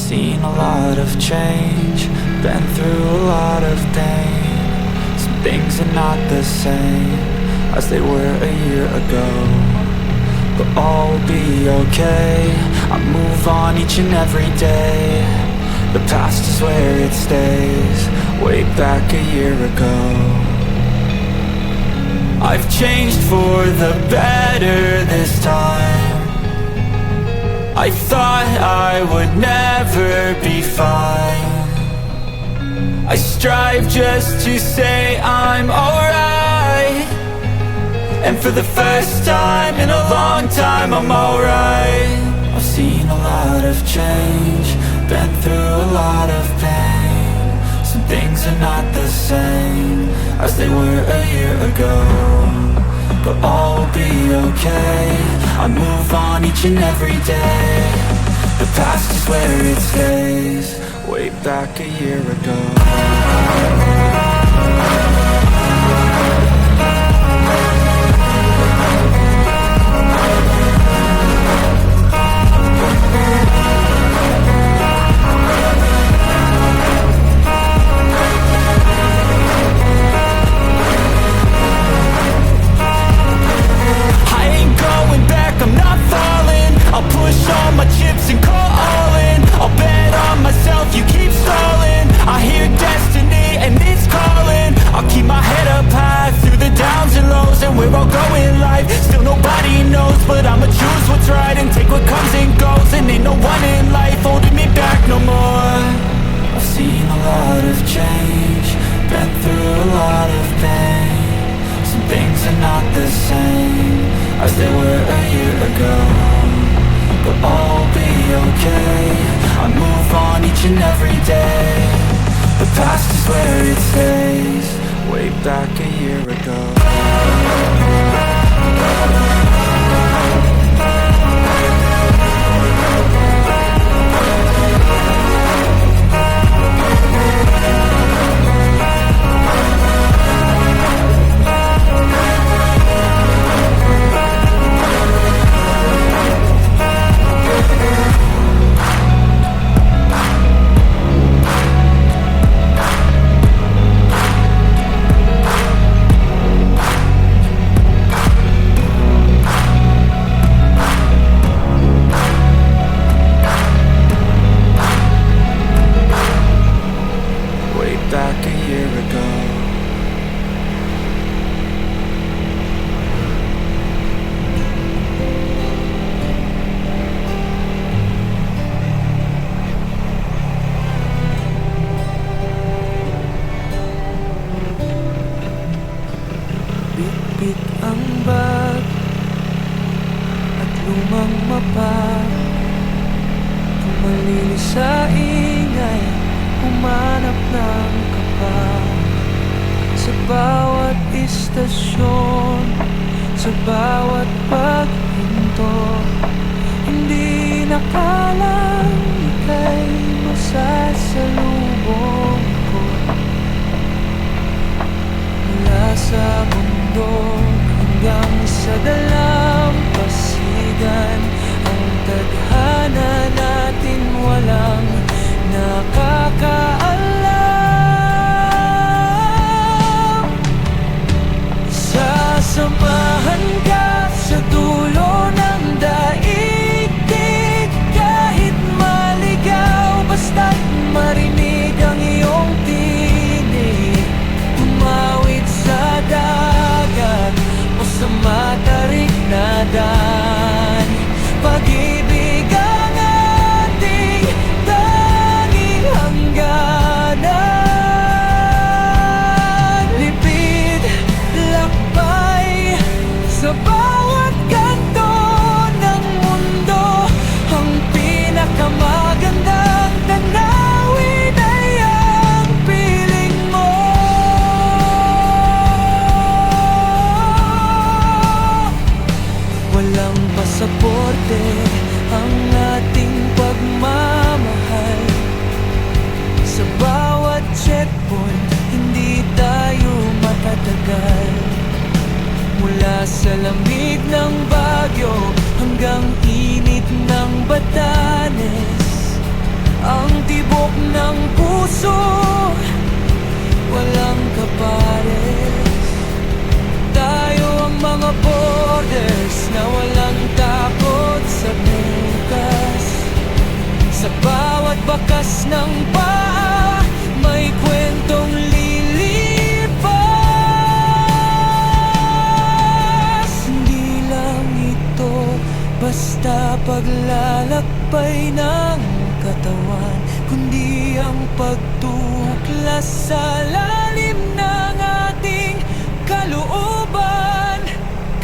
seen a lot of change, been through a lot of pain. Some things are not the same as they were a year ago, but all will be okay. I move on each and every day. The past is where it stays, way back a year ago. I've changed for the better this time. I thought I would never be fine. I strive just to say I'm alright, and for the first time in a long time I'm alright. I've seen a lot of change, been through a lot of pain. Some things are not the same as they were a year ago, but all will be okay. I move on each and every day. The past is where it stays, way back a year ago. I'll push all my chips and call all in. I'll bet on myself, you keep stalling. I hear destiny and it's calling. I'll keep my head up high through the downs and lows, and we're all going live. Still nobody knows, but I'ma choose what's right and take what comes and goes. And ain't no one in life holding me back no more. I've seen a lot of change, been through a lot of pain. Some things are not the same as they were a year ago, but all will be okay. I move on each and every day. The past is where it stays, way back a year ago. Back a year ago. Bit-bit ang bag at lumang mapa, tumalinis sa ingay, humanap ng kapa. Sa bawat istasyon, sa bawat paghinto, hindi nakalang ika'y masasalubong ko. Mula sa bundok hanggang sa dalampasigan, ang tadhana natin walang nakakaalam. Sasamahan ka sa dulo ng daigdig, kahit maligaw, basta't marinig ang iyong tinig. Tumawid sa dagat o sa matarik na daan, ng paa, may kwentong lilipas. Hindi lang ito basta paglalakbay ng katawan, kundi ang pagtuklas sa lalim ng ating kalooban.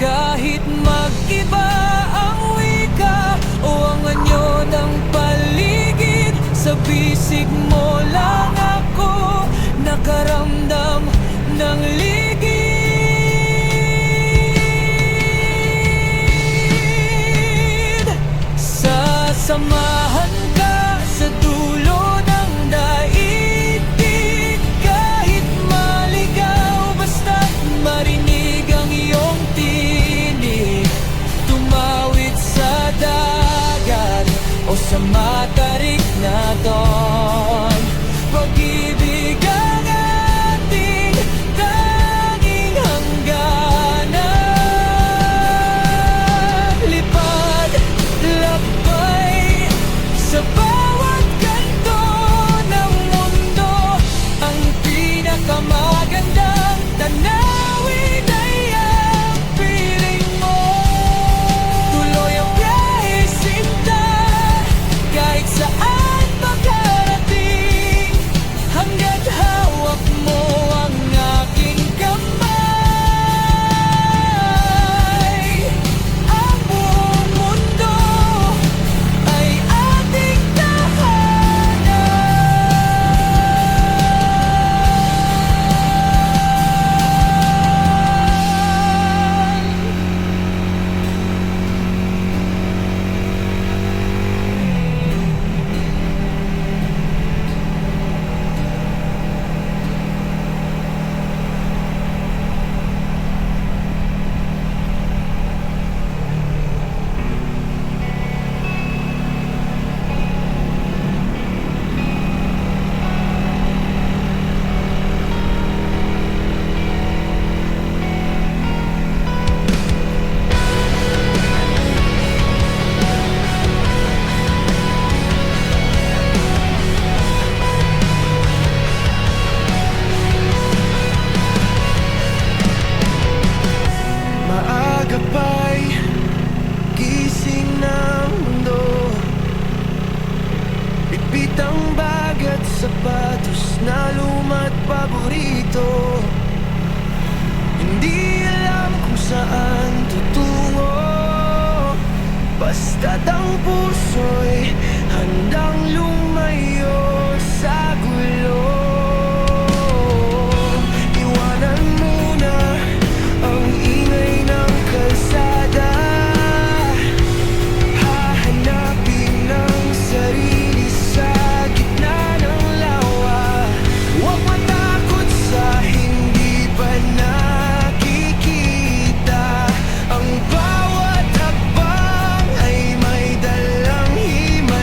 Kahit mag-iba ang wika o ang anyo ng paligid, sa bisig mo lang ako nakaramdam ng ligid. Sasamahan ka sa dulo ng daigdig, kahit maligaw basta't marinig ang iyong tinig. Tumawid sa dagat o sa matarik na dawn, pag-ibig ang ating tanging hangganan. Lipad, lakbay sa bawat kanto ng mundo, ang pinakamagandang tanawin ay ang piling mo. Tuloy ang biyahe, sinta, kahit saan makarating, hangga't hawak mo ang aking kamay. Ang buong mundo ay ating tahanan. Maaga pa'y gising ng mundo, bitbit ang bag at sapatos na luma't paborito. Hindi alam kung saan tutungo, basta't ang puso'y handang lumayo sa gulo. Iwanan muna ang ingay ng kalsada, hahanapin ang sarili sa gitna ng lawa. Huwag matakot sa hindi pa nakikita, ang bawat hakbang ay may dalang himala.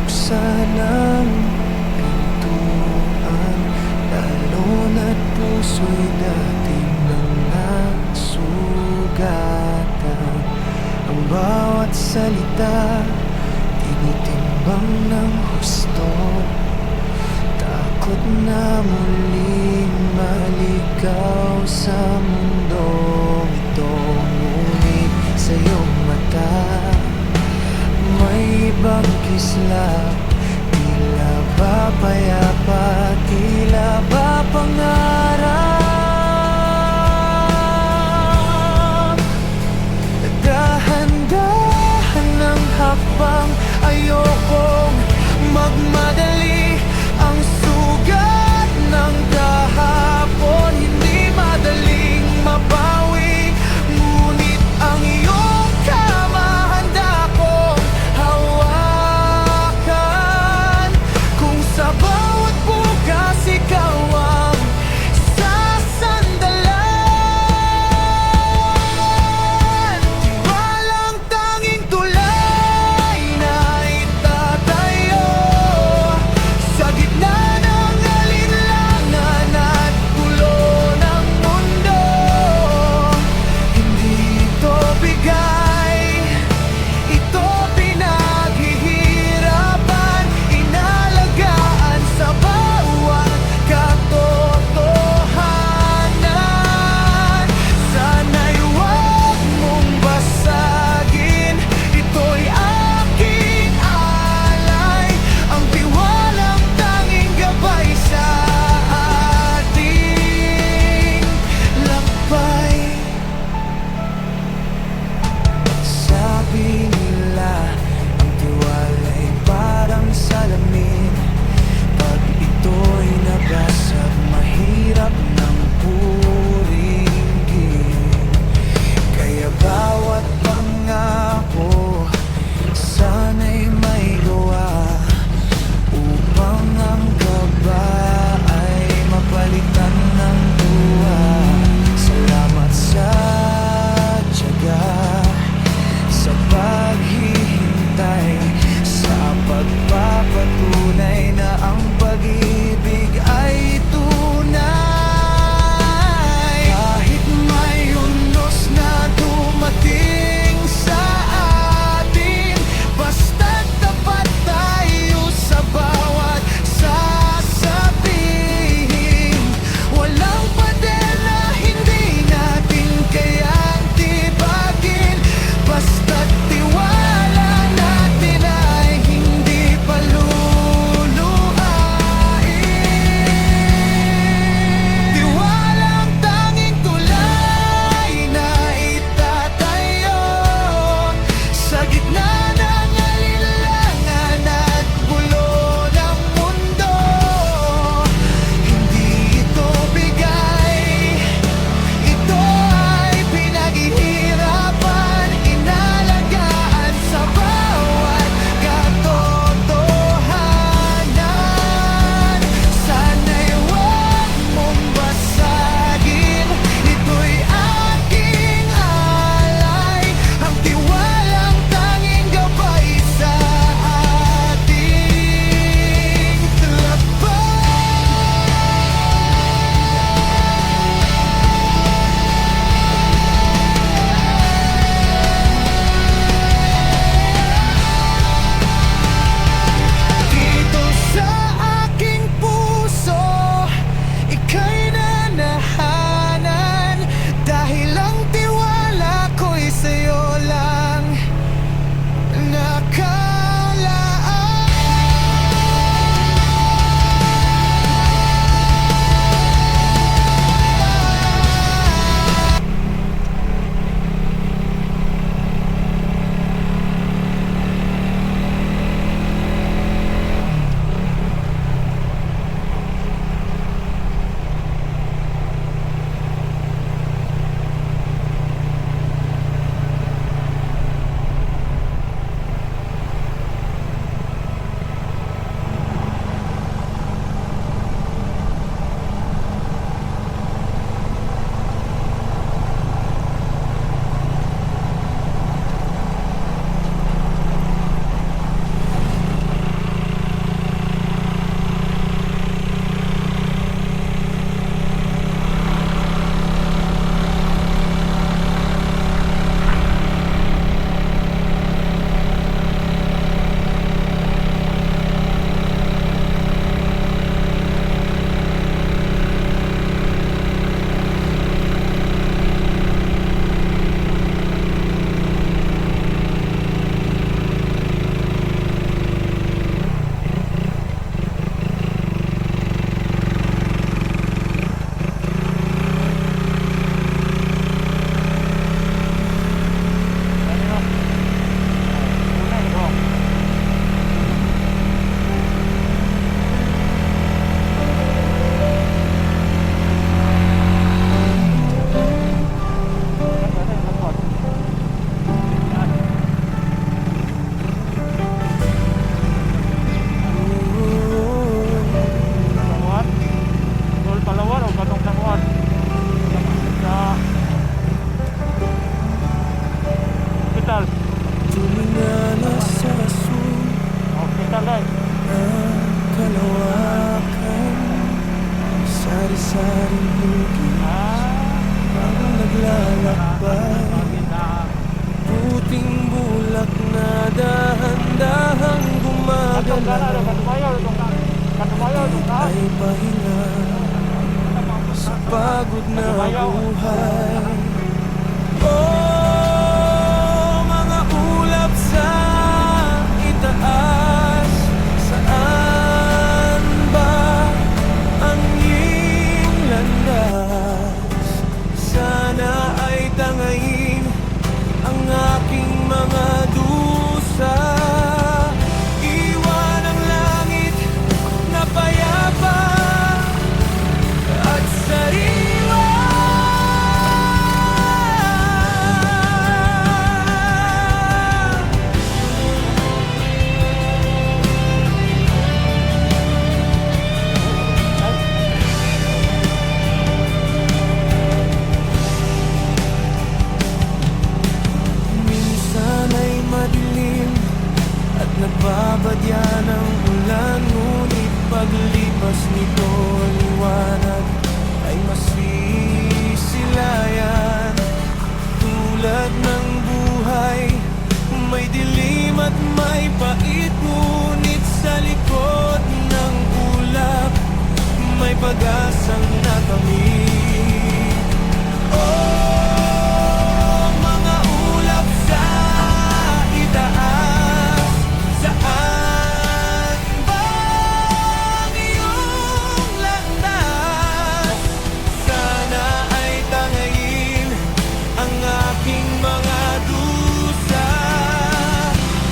buksan ang pintuan, lalo na't puso'y dating nang nasugatan. Ang bawat salita tinitimbang ng husto, takot na muling maligaw sa mundong ito. Ngunit sa iyong mata may ibang kislap, tila ba payapa, tila ba pangarap. Dahan-dahan ng hakbang, ayokong magmadali. Ang sugat ng kahapon hindi madaling mabawi, ngunit ang iyong kamahanda kong hawakan. Kung sa bawat bukas ikaw ang ay pahinga sa pagod na buhay. Oh, mga ulap sa itaas, saan ba ang iyong landas? Sana ay tangayin ang aking mga dusa. Iwan ang langit na payapa at sariwa. Minsan ay madilim at nagbabadya ng ulan, ngunit paglipas nito ang liwanag ay masisilayan. Tulad ng buhay, may dilim at may pait, ngunit sa likod ng ulap may pag-asang nakamit. Oh, mga ulap sa itaas, saan ba ang iyong landas? Sana ay tangayin ang aking mga dusa.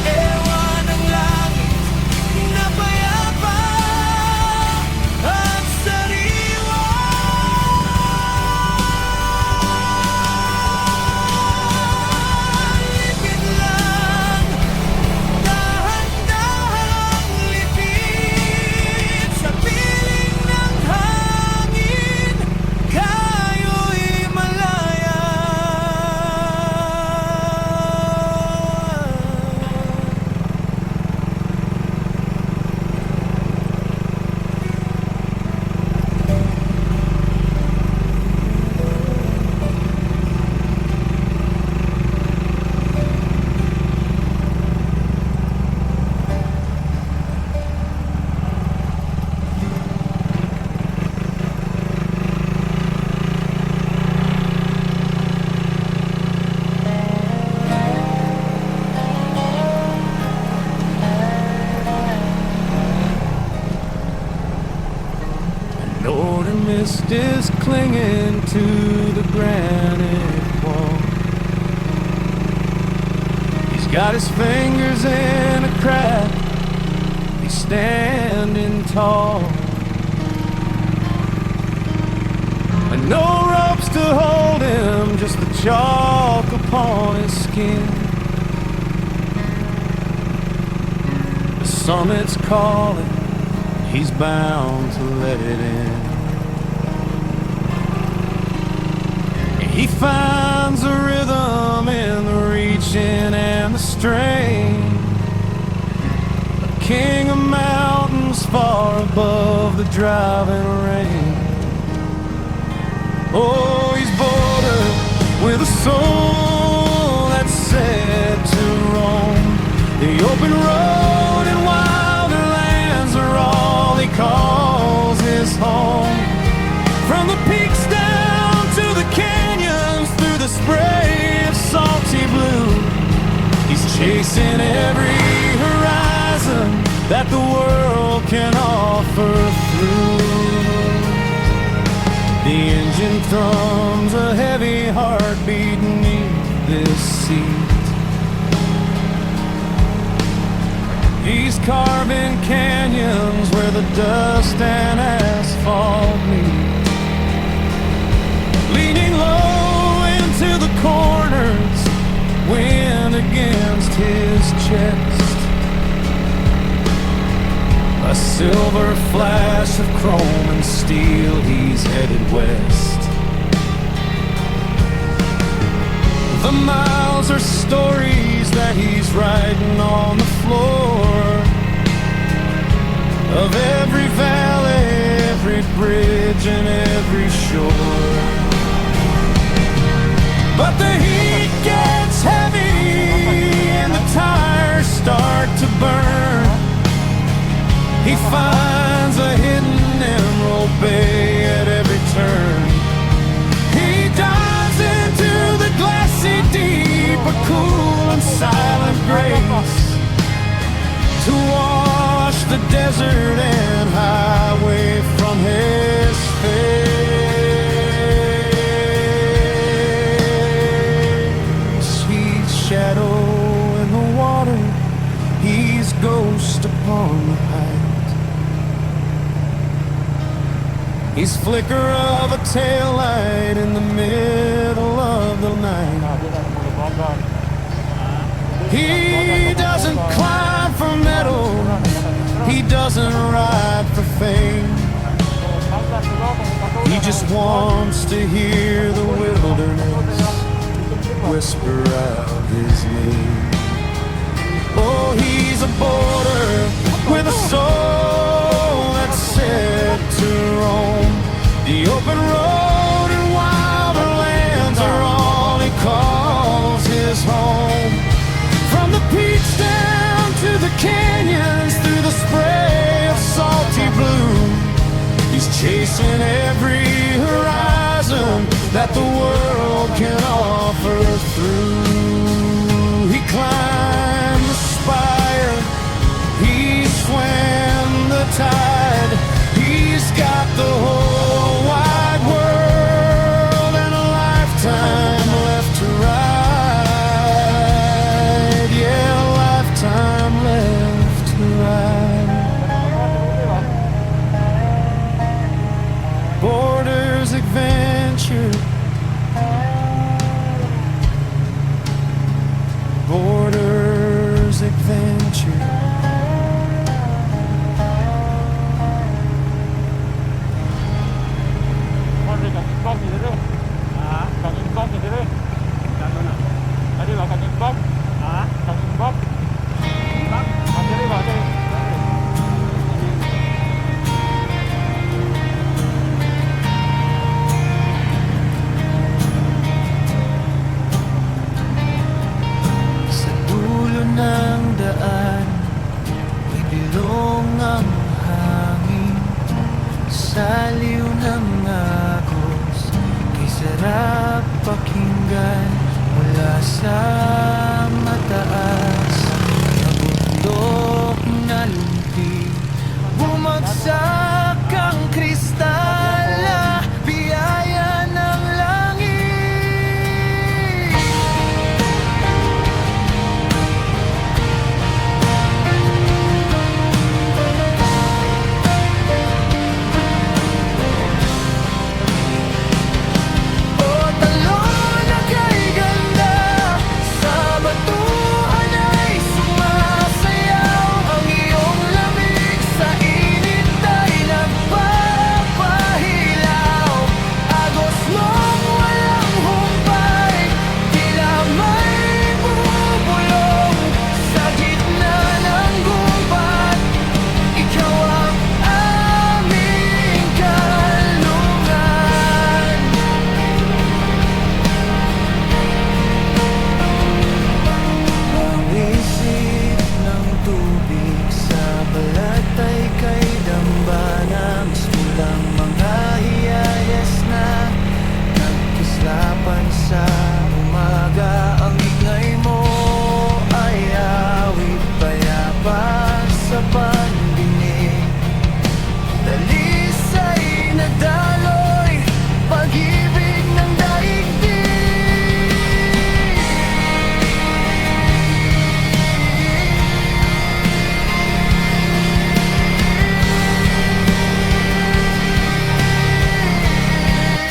Ewan ang langit na payapa at sariwa. Lipid lang, dahan-dahang lipid sa piling ng hangin, kayo'y malaya. Lord, the mist is clinging to the granite wall. He's got his fingers in a crack, he's standing tall, and no ropes to hold him, just the chalk upon his skin. The summit's calling, he's bound to let it in. He finds a rhythm in the reaching and the strain. A king of mountains far above the driving rain. Oh, he's bolder with a soul that's set to roam. The open road and wilder lands are all he calls his home. From the peaks down to the canyons, through the spray of salty blue, he's chasing every horizon that the world can offer through. The engine thrums a heavy heartbeat beneath this seat. He's carving canyons where the dust and asphalt meet, leaning low into the corners, wind against his chest. A silver flash of chrome and steel, he's headed west. The miles are stories that he's writing on the floor of every valley, every bridge and every shore. But the heat gets heavy and the tires start to burn. He finds a hidden silent grace to wash the desert and highway from his face. He's shadow in the water, he's ghost upon the height. He's flicker of a tail light in the middle of the night. He doesn't climb for metal, he doesn't ride for fame. He just wants to hear the wilderness whisper out his name. Oh, he's a border with a soul that's set to roam. The open road and wilder lands are all he calls his home. From the peaks down to the canyons, through the spray of salty blue, he's chasing every horizon that the world can offer through. He climbed the spire, he swam the tide, he's got the whole wide world and a lifetime left to ride. Yeah, a lifetime left to ride. Borders adventure, Borders adventure. Sa dulo ng daan, may bilong ang hangin. Saliw ng agos, kay sarap pakinggan mula sa